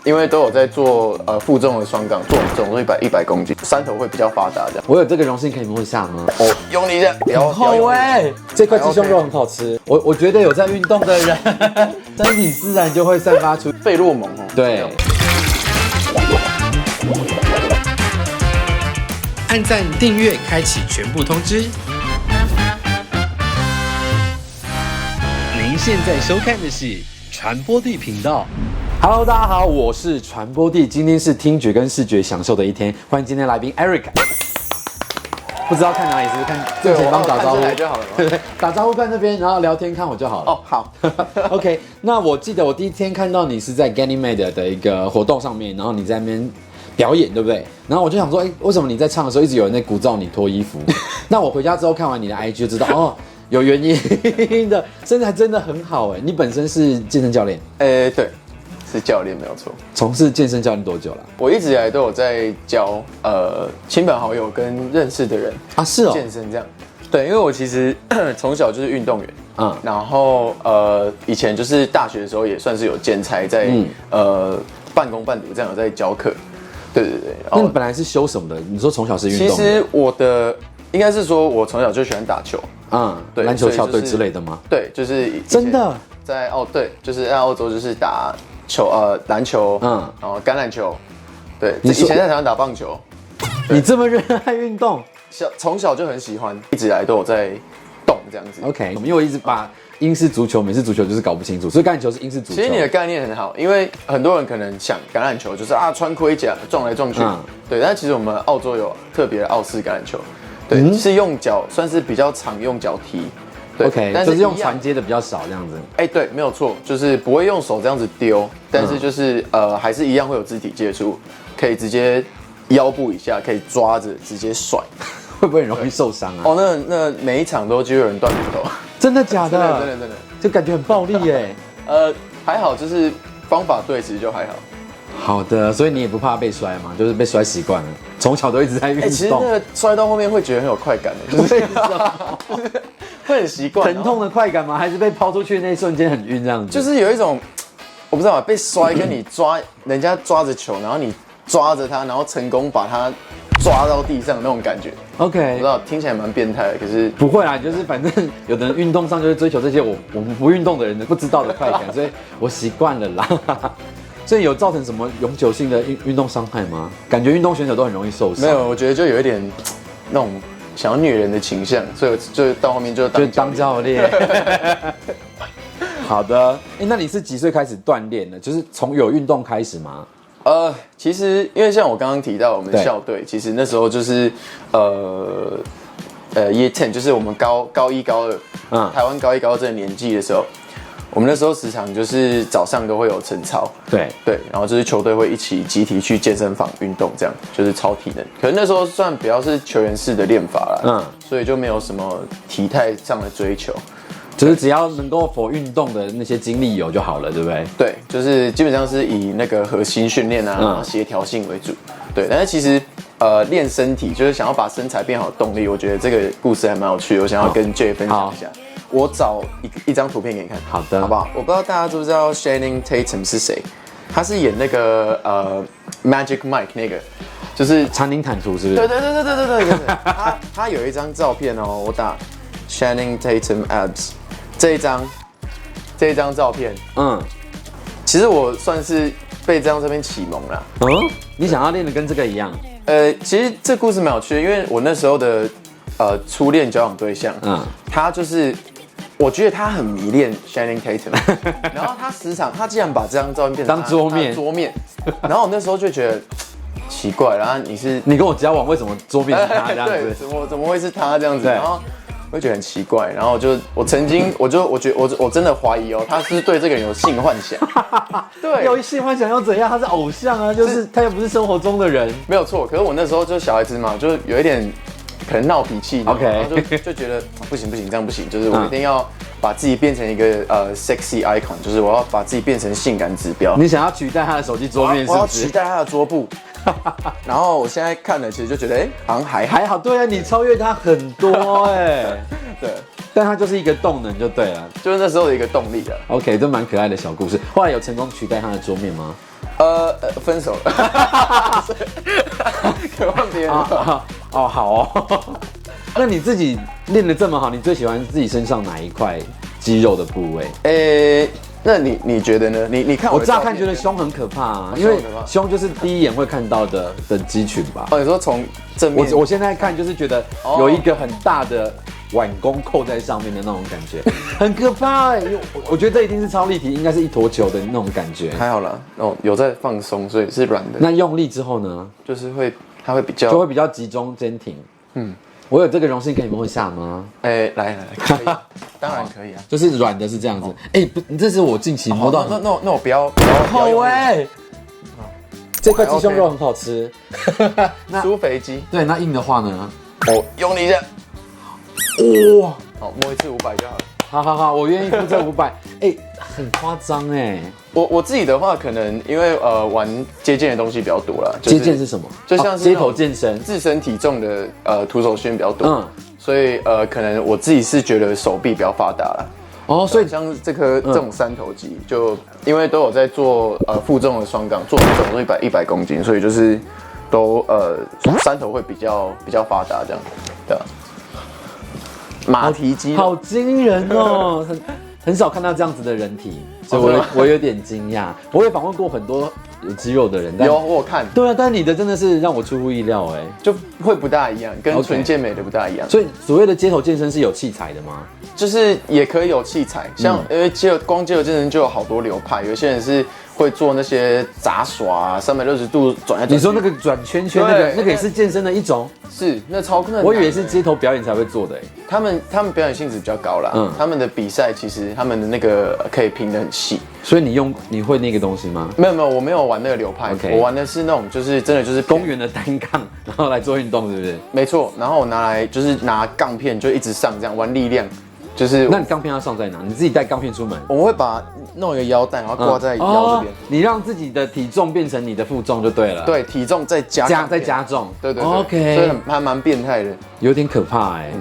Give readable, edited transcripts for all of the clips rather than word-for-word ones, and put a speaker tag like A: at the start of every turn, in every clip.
A: 因为都有在做负重的双杠，做总重100公斤，山头会比较发达这样。
B: 我有这个荣幸可以摸一下吗？
A: 我用力一下，不要
B: 好哎，这块鸡胸肉很好吃。我觉得有在运动的人，身体自然就会散发出
A: 费洛蒙哦。
B: 对。
C: 按赞、订阅、开启全部通知。您现在收看的是传播地频道。
B: Hello， 大家好，我是传播帝，今天是听觉跟视觉享受的一天，欢迎今天来宾 Eric。不知道看哪里，是不是看正前方打招呼
A: 就好了吗？
B: 对，打招呼看这边，然后聊天看我就好了。
A: 哦，好。
B: OK， 那我记得我第一天看到你是在 Ganymede 的一个活动上面，然后你在那边表演，对不对？然后我就想说，为什么你在唱的时候一直有人在鼓噪你脱衣服？那我回家之后看完你的 IG 就知道，哦，有原因的，身材真的很好哎。你本身是健身教练？
A: 对。是教练没有错。
B: 从事健身教练多久了？
A: 我一直以来都有在教亲朋好友跟认识的人
B: 啊，是哦，
A: 健身这样。对，因为我其实从小就是运动员，然后以前就是大学的时候也算是有兼差在半工半读这样有在教课。对。
B: 那你本来是修什么的？你说从小是运动？
A: 其实我的应该是说我从小就喜欢打球，
B: 对，篮球校队之类的吗？
A: 对，就是
B: 真的
A: 在对，就是在澳洲就是打。篮球，然后橄榄球，对，以前在台湾打棒球。
B: 你这么热爱运动，
A: 从小就很喜欢，一直以来都有在动这样子。
B: OK， 因为我一直把英式足球、美式足球就是搞不清楚，所以橄榄球是英式足球。
A: 其实你的概念很好，因为很多人可能想橄榄球就是穿盔甲撞来撞去，对，但其实我们澳洲有特别的澳式橄榄球，对，是用脚，算是比较常用脚踢。
B: OK， 但是用传接的比较少这样子。
A: 对，没有错，就是不会用手这样子丢，但是就是还是一样会有肢体接触，可以直接腰部以下可以抓着直接甩，
B: 会不会很容易受伤啊？
A: 哦，那每一场都就有人断骨头。
B: 真的假的？
A: 真的，
B: 就感觉很暴力耶。
A: 还好，就是方法对，其实就还好。
B: 好的，所以你也不怕被摔吗？就是被摔习惯了，从小都一直在运动。
A: 其实那个摔到后面会觉得很有快感的，就是会很习惯。
B: 疼痛的快感吗？还是被抛出去的那一瞬间很晕这样子？
A: 就是有一种我不知道被摔跟你抓人家抓着球，然后你抓着它，然后成功把它抓到地上那种感觉。
B: OK，
A: 我不知道听起来蛮变态的，可是
B: 不会啦，就是反正有的人运动上就是追求这些我们不运动的人不知道的快感，所以我习惯了啦。所以有造成什么永久性的运动伤害吗？感觉运动选手都很容易受伤。
A: 没有，我觉得就有一点那种想要虐人的倾向，所以我就到后面就
B: 当教练。好的，那你是几岁开始锻炼的？就是从有运动开始吗？
A: 其实因为像我刚刚提到我们校队，其实那时候就是Year 10，就是我们高一高二，台湾高一高二这个年纪的时候。我们那时候时常就是早上都会有晨操，对，然后就是球队会一起集体去健身房运动，这样就是操体能。可是那时候算比较是球员式的练法啦，所以就没有什么体态上的追求，
B: 就是只要能够for运动的那些精力有就好了，对不对？
A: 对，就是基本上是以那个核心训练啊、协调性为主，对。但是其实练身体就是想要把身材变好的动力，我觉得这个故事还蛮有趣的，我想要跟 Jay 分享一下。我找一张图片给你看，
B: 好的，
A: 好不好？我不知道大家知不知道 Channing Tatum 是谁？他是演那个Magic Mike 那个，就是
B: 查宁坦图是不是？
A: 对。他有一张照片哦，我打 Channing Tatum abs 这一张照片，其实我算是被这张照片启蒙了。
B: 你想要练的跟这个一样？
A: 其实这故事蛮有趣的，因为我那时候的初恋交往对象，他就是。我觉得他很迷恋 Channing Tatum， 然后他竟然把这张照片变成
B: 当桌
A: 面，然后我那时候就觉得奇怪，然后你
B: 跟我交往为什么桌面是他这样子？
A: 对，怎么会是他这样子？然后我就觉得很奇怪，然后我曾经我觉得我真的怀疑他是对这个人有性幻想，对，
B: 有性幻想又怎样？他是偶像啊，就是他又不是生活中的人，
A: 没有错。可是我那时候就是小孩子嘛，就有一点。可能闹脾气
B: ，OK，
A: 然后就觉得不行，这样不行，就是我一定要把自己变成一个sexy icon， 就是我要把自己变成性感指标。
B: 你想要取代他的手机桌面是不是？
A: 我要取代他的桌布。然后我现在看了，其实就觉得，好像还好。
B: 对啊，你超越他很多
A: 对，
B: 但他就是一个动能就对了，
A: 就是那时候的一个动力了。
B: OK， 这蛮可爱的小故事。后来有成功取代他的桌面吗？
A: 分手了，渴望别人
B: 哦，好哦。那你自己练得这么好，你最喜欢自己身上哪一块肌肉的部位？
A: 那你觉得呢？你看
B: 我乍看觉得胸很可怕啊，因为胸就是第一眼会看到的肌群吧。
A: 哦，你说从正面，
B: 我现在看就是觉得有一个很大的碗弓扣在上面的那种感觉，很可怕欸。我觉得这一定是超立体，应该是一坨球的那种感觉。
A: 还好啦，有在放松，所以是软的。
B: 那用力之后呢？
A: 就是它会比较
B: 集中坚挺。我有这个荣幸可以摸一下吗？
A: 来，可以，当然可以啊。
B: 就是软的是这样子。不，这是我近期摸到。
A: 那我不要
B: 好哎。这块鸡胸肉很好吃。
A: 酥肥鸡。
B: 对，那硬的话呢？
A: 用你一下。
B: 哇，
A: 好，摸一次500就好了。
B: 好，我愿意付这500。很夸张哎。
A: 我自己的话，可能因为玩接健的东西比较多啦。
B: 接健是什么？
A: 就像是
B: 街头健身，
A: 自身体重的徒手训比较多。所以可能我自己是觉得手臂比较发达啦。所以像这种三头肌，就因为都有在做负重的双杠，做总重100公斤，所以就是都三头会比较发达这样，对吧？马蹄肌
B: 好惊人哦，很少看到这样子的人体，所以我有点惊讶。我也访问过很多有肌肉的人，我
A: 有看。
B: 对啊，但你的真的是让我出乎意料哎，
A: 就会不大一样，跟纯健美的不大一样。
B: 所以所谓的街头健身是有器材的吗？
A: 就是也可以有器材，像因为光街头健身就有好多流派，有些人是会做那些杂耍啊，360度转来转去。
B: 你说那个转圈圈那个也是健身的一种？
A: 是，那超困难。
B: 我以为是街头表演才会做的。
A: 他们表演性质比较高啦，他们的比赛其实他们的那个可以评得很细。
B: 所以你会那个东西吗？
A: 没有，我没有玩那个流派，我玩的是那种就是真的就是
B: 公园的单杠，然后来做运动，是不是？
A: 没错，然后我拿杠片就一直上，这样玩力量。就是
B: 那你钢片要上在哪？你自己带钢片出门？
A: 我们会弄一个腰带，然后挂在腰这边。
B: 你让自己的体重变成你的负重就对了。
A: 对，体重再加重。对。
B: OK，
A: 所以还蛮变态的，
B: 有点可怕哎。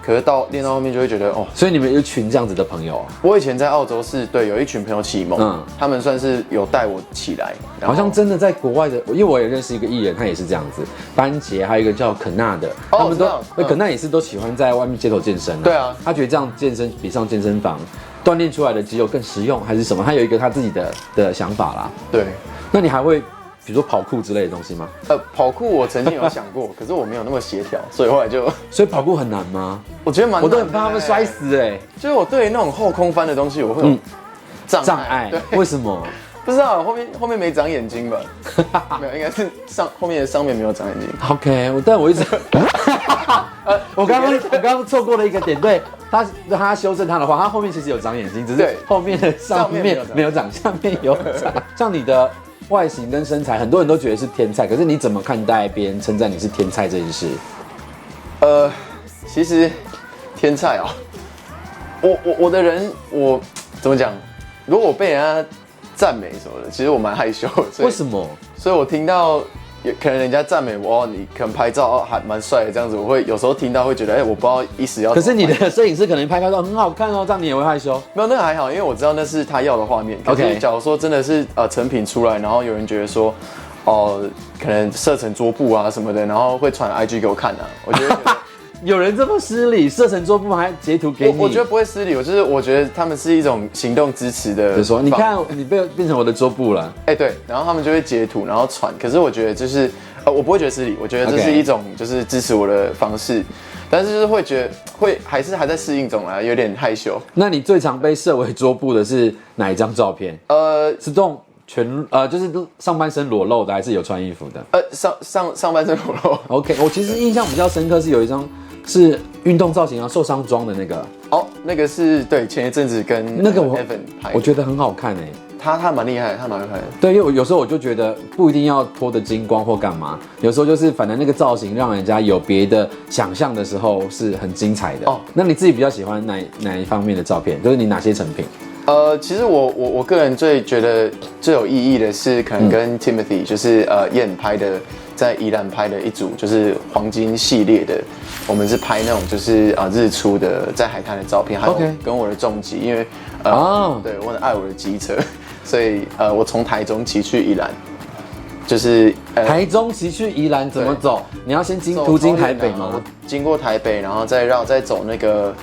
A: 可是练到后面就会觉得
B: 所以你们有一群这样子的朋友？
A: 我以前在澳洲有一群朋友启蒙，他们算是有带我起来。
B: 好像真的在国外的，因为我也认识一个艺人，他也是这样子。班杰还有一个叫肯纳的，他们肯纳也是都喜欢在外面街头健身。
A: 对啊，
B: 他觉得这样健身比上健身房锻炼出来的肌肉更实用，还是什么？他有一个他自己的想法啦。
A: 对，
B: 那你还会比如说跑酷之类的东西吗？
A: 跑酷我曾经有想过，可是我没有那么协调，所以后来就。
B: 所以跑酷很难吗？
A: 我觉得蛮难的，
B: 我都很怕他们摔死哎。
A: 就是我对于那种后空翻的东西，我会有障碍。
B: 为什么？
A: 不知道，后面没长眼睛吧？没有，应该是后面的上面没有长眼睛。
B: OK， 但我一直，我刚刚错过了一个点，对他修正他的话，他后面其实有长眼睛，只是后面的上面没有长，下面有长。像你的外形跟身材，很多人都觉得是天菜，可是你怎么看待别人称赞你是天菜这件事？
A: 其实天菜我的人我怎么讲？如果我被人家赞美什么的，其实我蛮害羞的。
B: 为什么？
A: 所以我听到可能人家赞美我，你可能拍照还蛮帅的这样子，我会有时候听到会觉得，我不知道意思要。
B: 可是你的摄影师可能拍照很好看哦，这样你也会害羞？
A: 没有，那个还好，因为我知道那是他要的画面。可是假如说真的是成品出来，然后有人觉得说，可能设成桌布啊什么的，然后会传 IG 给我看啊，我觉得。
B: 有人这么失礼，设成桌布还截图给你？
A: 我觉得不会失礼，我觉得他们是一种行动支持的。
B: 就说你看，你变成我的桌布了。
A: 对，然后他们就会截图，然后传。可是我觉得就是我不会觉得失礼，我觉得这是一种就是支持我的方式。但是就是会觉得还在适应中啊，有点害羞。
B: 那你最常被设为桌布的是哪一张照片？是这种就是上半身裸露的，还是有穿衣服的？
A: 上半身裸露。
B: OK， 我其实印象比较深刻是有一张。是运动造型啊，受伤装的那个
A: 那个是对前一阵子跟
B: 那个
A: Evan 拍，
B: 我觉得很好看哎，
A: 他蛮厉害，他蛮厉害的。
B: 对，因为有时候我就觉得不一定要脱得精光或干嘛，有时候就是反正那个造型让人家有别的想象的时候是很精彩的。那你自己比较喜欢哪一方面的照片？就是你哪些成品？
A: 其实我个人觉得最有意义的是可能跟 Timothy 就是燕拍的，在宜兰拍的一组就是黄金系列的，我们是拍那种就是日出的在海滩的照片，还有跟我的重机，因为对我很爱我的机车，所以我从台中骑去宜兰，就是
B: 台中骑去宜兰怎么走？你要先途经台北吗？
A: 我经过台北，然后再走那个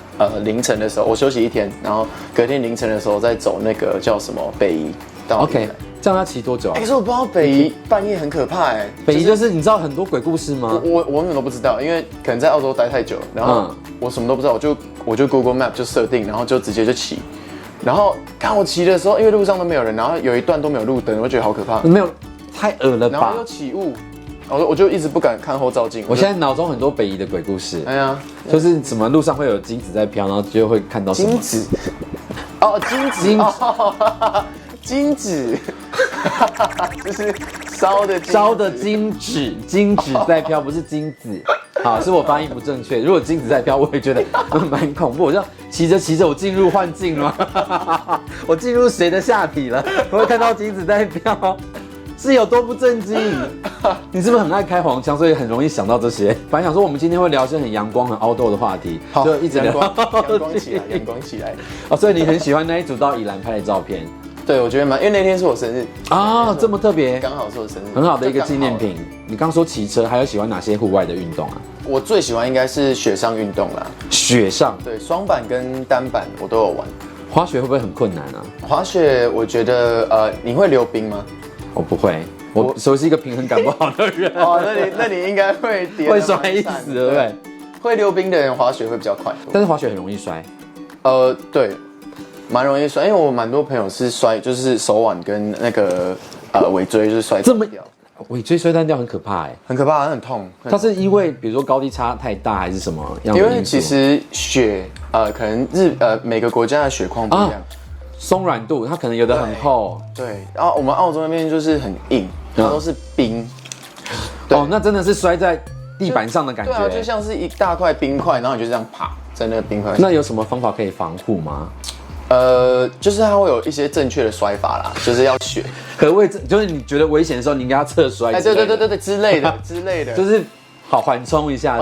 A: 凌晨的时候，我休息一天，然后隔天凌晨的时候再走那个叫什么北宜到宜兰。
B: OK， 这样要骑多久啊？
A: 可是我不知道北宜半夜很可怕哎。
B: 北宜就是你知道很多鬼故事吗？
A: 我根本都不知道，因为可能在澳洲待太久了，然后我什么都不知道，我就 Google Map 就设定，然后就直接就骑，然后看我骑的时候，因为路上都没有人，然后有一段都没有路灯，我觉得好可怕。
B: 没有，太恶了吧？
A: 然后又起雾，我就一直不敢看后照镜。
B: 我现在脑中很多北宜的鬼故事，
A: 哎呀，
B: 就是什么路上会有金子在飘，然后就会看到什么
A: 金子，哦，金子，就是烧的
B: 金纸在飘，不是金子。好，是我发音不正确。如果金子在飘，我也觉得蛮恐怖。我就骑着，我进入幻境了吗？我进入谁的下体了？我会看到金子在飘，是有多不正经？你是不是很爱开黄腔，所以很容易想到这些？本来想说我们今天会聊一些很阳光、很outdoor的话题，就一直聊
A: 阳光起来。
B: 哦，所以你很喜欢那一组到宜兰拍的照片。
A: 对，我觉得因为那天是我生日
B: 啊，这么特别，
A: 刚好是我生日，
B: 很好的一个纪念品。你刚说骑车，还有喜欢哪些户外的运动啊？
A: 我最喜欢应该是雪上运动啦。
B: 雪上，
A: 对，双板跟单板我都有玩。
B: 滑雪会不会很困难啊？
A: 滑雪，我觉得你会溜冰吗？
B: 我不会，我是一个平衡感不好的人。
A: 哦，那你应该会
B: 会摔死，对不对？
A: 会溜冰的人滑雪会比较快，
B: 但是滑雪很容易摔。
A: 对。蛮容易摔，因为我蛮多朋友是摔，就是手腕跟那个尾椎就是摔断掉。
B: 尾椎摔断掉很可怕哎，
A: 很可怕，很痛。
B: 它是因为比如说高低差太大，还是什么样的因素？
A: 因为其实雪可能每个国家的雪况不一样，
B: 松软度它可能有的很厚。
A: 对，然后我们澳洲那边就是很硬，它都是冰。
B: 哦，那真的是摔在地板上的感觉。
A: 对啊，就像是一大块冰块，然后你就这样啪在那个冰块上。
B: 那有什么方法可以防护吗？
A: 就是它会有一些正确的摔法啦，就是要学。
B: 何谓就是你觉得危险的时候，你应该要侧摔。
A: 对之类的，
B: 就是好缓冲一下，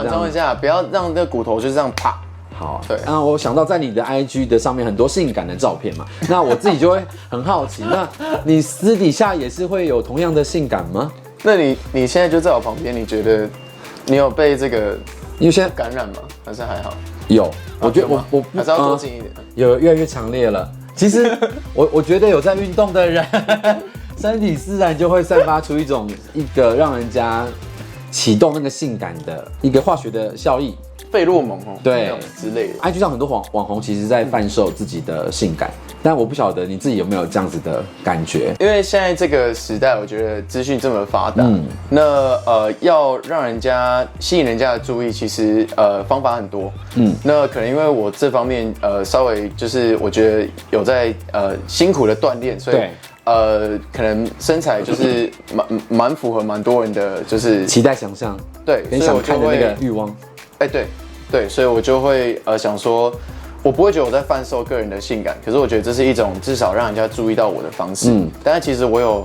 A: 不要让那个骨头就这样啪。
B: 好，对。然后我想到在你的 IG 的上面很多性感的照片嘛，那我自己就会很好奇，那你私底下也是会有同样的性感吗？
A: 那你现在就在我旁边，你觉得你有被这个因为现在感染吗？还是还好？
B: 有，我觉得我
A: 还是要多近一点。
B: 有越来越强烈了。其实我觉得有在运动的人，身体自然就会散发出一个让人家启动那个性感的一个化学的效益。
A: 费洛蒙
B: 对
A: 之类的。
B: IG 上很多网红其实在贩售自己的性感，但我不晓得你自己有没有这样子的感觉。
A: 因为现在这个时代，我觉得资讯这么发达，那要让人家吸引人家的注意，其实方法很多。那可能因为我这方面稍微就是我觉得有在辛苦的锻炼，所以可能身材就是蛮符合蛮多人的就是
B: 期待想象，
A: 对，
B: 跟想看的那个欲望。
A: 对，所以我就会想说，我不会觉得我在贩售个人的性感，可是我觉得这是一种至少让人家注意到我的方式。但是其实我有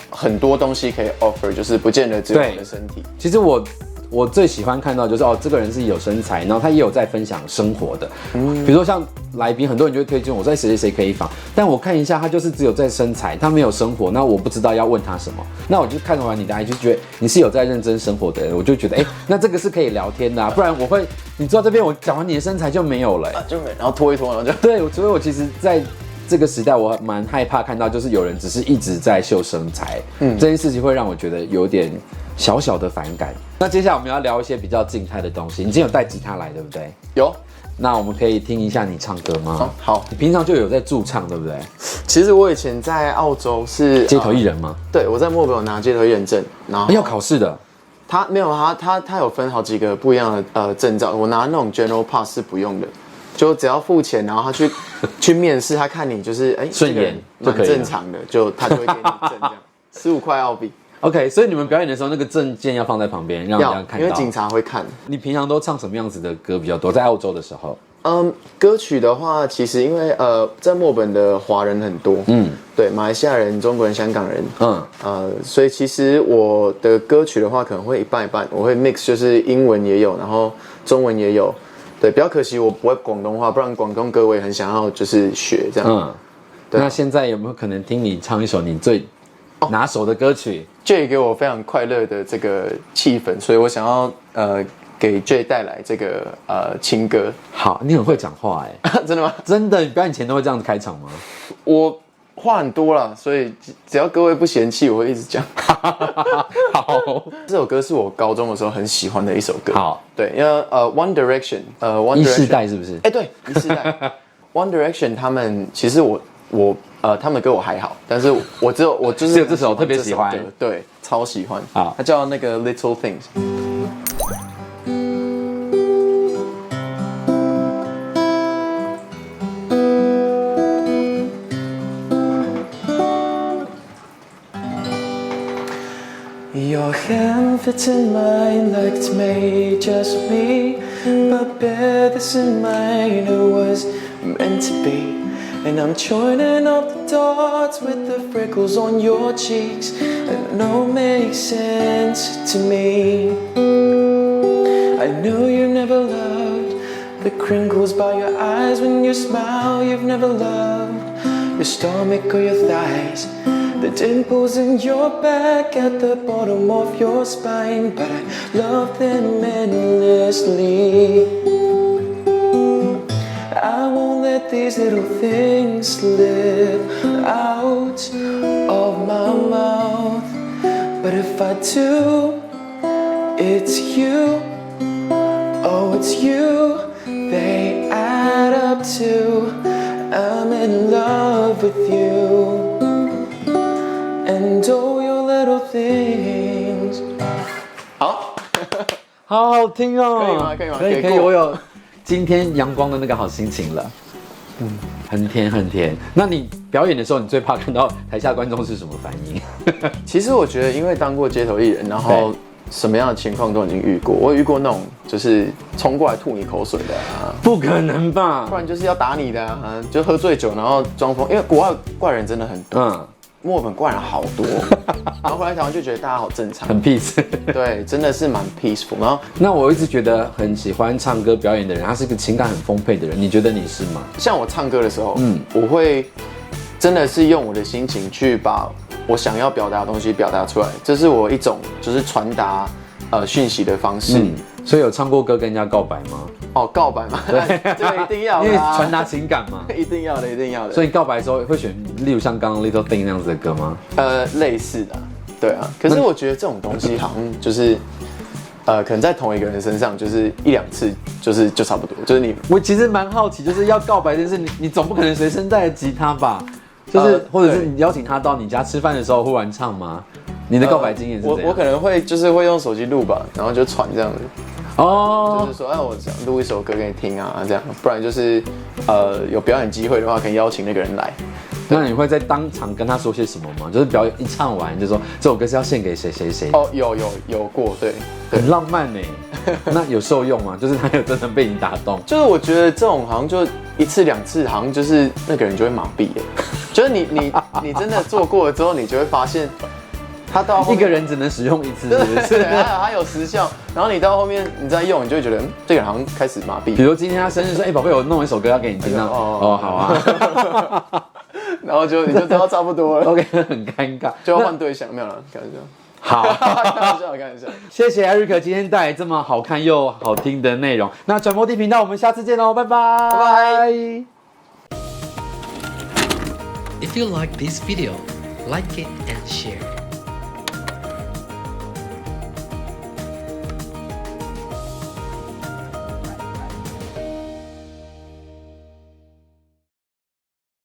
A: 很多东西可以 offer， 就是不见得只有我的身体。
B: 其实我最喜欢看到就是这个人是有身材，然后他也有在分享生活的。比如说像来宾，很多人就会推荐我在谁可以访，但我看一下他就是只有在身材，他没有生活，那我不知道要问他什么。那我就看完你的 IG， 就觉得你是有在认真生活的人，我就觉得那这个是可以聊天的，不然你坐这边我讲完你的身材就没有了，
A: 就没，然后拖一拖，然后就
B: 对，所以我其实在这个时代，我蛮害怕看到就是有人只是一直在秀身材，这件事情会让我觉得有点小小的反感。那接下来我们要聊一些比较静态的东西。你今天有带吉他来，对不对？
A: 有。
B: 那我们可以听一下你唱歌吗？
A: 好。
B: 你平常就有在驻唱，对不对？
A: 其实我以前在澳洲是
B: 街头艺人吗？
A: 对，我在墨尔本有拿街头艺人证，然后
B: 要考试的。
A: 他没有，他有分好几个不一样的证照。我拿那种 General Pass 是不用的，就只要付钱，然后他去面试，他看你就是
B: 顺眼就可以，
A: 正常的，他就会给你证这样，15块澳币。
B: OK， 所以你们表演的时候，那个证件要放在旁边，让人家看到。
A: 因为警察会看。
B: 你平常都唱什么样子的歌比较多？在澳洲的时候，
A: 歌曲的话，其实因为在墨尔本的华人很多，对，马来西亚人、中国人、香港人，所以其实我的歌曲的话，可能会一半一半，我会 mix， 就是英文也有，然后中文也有。对，比较可惜我不会广东话，不然广东歌我也很想要就是学这样。
B: 那现在有没有可能听你唱一首你最拿手的歌曲
A: ？Jay 给我非常快乐的这个气氛，所以我想要给 Jay 带来这个情歌。
B: 好，你很会讲话哎，
A: 真的吗？
B: 真的，你表演前都会这样子开场吗？
A: 我话很多啦，所以只要各位不嫌弃，我会一直讲。
B: 好，
A: 这首歌是我高中的时候很喜欢的一首歌。
B: 好，
A: 对，因为One Direction，
B: 一世代是不是？
A: 哎，对，一世代。One Direction 他们其实他们歌我还好，但是我就是
B: 只有这首特别喜欢，
A: 对，超喜欢。
B: 好，
A: 它叫那个 Little Things。Your hand fits in mine like it's made just for me, but bear this in mind, it was meant to be. And I'm joining up the dots with the freckles on your cheeks, and it all makes sense to me. I know you never loved the crinkles by your eyes when you smile. You've never loved your stomach or your thighs, the dimples in your back at the bottom of your spine, but I love them endlessly. I won't let these little things slip out of my mouth, but if I do, it's you, oh it's you, they add up to I'm in love with you.And all your little things。好，
B: 好好听哦。
A: 可以吗？可以吗？
B: 可以，我有今天阳光的那个好心情了。很甜很甜。那你表演的时候，你最怕看到台下观众是什么反应？
A: 其实我觉得，因为当过街头艺人，然后什么样的情况都已经遇过。我遇过那种就是冲过来吐你口水的啊，
B: 不可能吧？
A: 不然就是要打你的啊，就喝醉酒然后装疯。因为国外怪人真的很多。墨尔本怪人好多，然后回来台湾就觉得大家好正常，
B: 很 peace，
A: 对，真的是蛮 peaceful。然后，
B: 那我一直觉得很喜欢唱歌表演的人，他是个情感很丰沛的人，你觉得你是吗？
A: 像我唱歌的时候，我会真的是用我的心情去把我想要表达的东西表达出来，这是我一种就是传达讯息的方式。
B: 所以有唱过歌跟人家告白吗？
A: 哦，告白嘛，这个一定要的，
B: 因为传达情感嘛，
A: 一定要的，一定要的。
B: 所以告白的时候会选，例如像刚刚 Little Thing 那样子的歌吗？
A: 类似的，对啊。可是我觉得这种东西好像就是，可能在同一个人身上，就是一两次，就差不多。就是你，
B: 我其实蛮好奇，就是要告白这件事，你总不可能随身带着吉他吧？就是或者是你邀请他到你家吃饭的时候忽然唱吗？你的告白经验是怎样？
A: 我可能会会用手机录吧，然后就传这样子。哦，就是说，我想录一首歌给你听啊，这样，不然就是有表演机会的话，可以邀请那个人来。
B: 那你会在当场跟他说些什么吗？就是表演一唱完就说这首歌是要献给谁谁谁？
A: 哦，有过，对，
B: 很浪漫哎。那有受用吗？就是他有真的被你打动？
A: 就是我觉得这种好像就一次两次，好像就是那个人就会麻痹了。就是你真的做过了之后，你就会发现。他到
B: 一个人只能使用一次，是不是？
A: 它有时效，然后你到后面你再用，你就会觉得这个人好像开始麻痹。
B: 比如今天他生日说：“宝贝，我弄一首歌要给你听啊。”哦，好
A: 啊。然后你就知道差不多了。
B: OK， 很尴尬，
A: 就要换对象，没有了，开玩笑。
B: 好，
A: 开玩笑。
B: 谢谢 Eric 今天带来这么好看又好听的内容。那传播地频道，我们下次见喽，拜拜，拜拜。
C: If you like this video, like it and share.